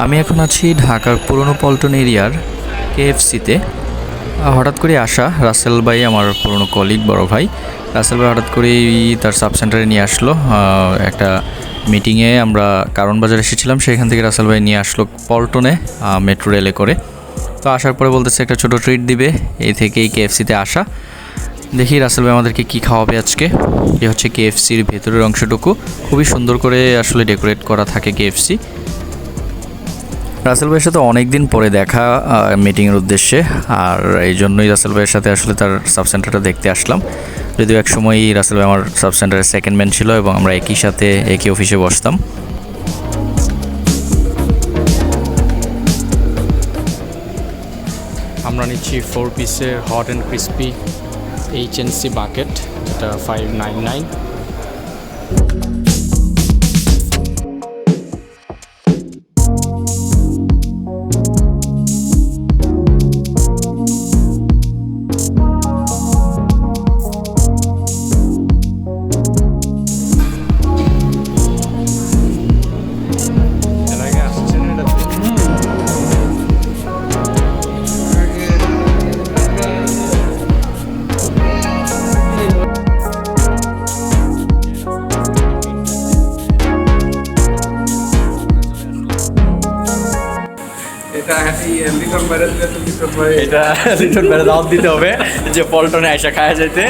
আমি এখন আছি ঢাকার পুরনো পল্টন এরিয়ার কেএফসিতে। হঠাৎ করে আসা রাসেল ভাই, আমার পুরনো কলিগ, বড় ভাই রাসেল ভাই হঠাৎ করেই তার সাব সেন্টারে নিয়ে আসলো একটা মিটিংয়ে। আমরা কারণ বাজার এসেছিলাম, সেখান থেকে রাসেল ভাই নিয়ে আসলো পল্টনে মেট্রো রেলে করে। তো আসার পরে বলতেছে একটা ছোটো ট্রিট দিবে, এই থেকেই কেএফসিতে আসা। দেখি রাসেল ভাই আমাদেরকে কী খাওয়াবে আজকে। এ হচ্ছে কেএফসির ভেতরের অংশটুকু, খুবই সুন্দর করে আসলে ডেকোরেট করা থাকে কেএফসি। রাসেল ভাইয়ের সাথে অনেক দিন পরে দেখা মিটিংয়ের উদ্দেশ্যে, আর এই জন্যই রাসেল ভাইয়ের সাথে আসলে তার সাব সেন্টারটা দেখতে আসলাম। যদিও এক সময় রাসেল ভাই আমার সাব সেন্টারের সেকেন্ড ম্যান ছিল এবং আমরা একই সাথে একই অফিসে বসতাম। আমরা নিচ্ছি 4 পিসের হট অ্যান্ড ক্রিস্পি এইচএনসি বাকেট, যেটা 599। এটা লিটন বাইরে দাওয়াত দিতে হবে যে পল্টনে আইসা খাওয়া যেতে।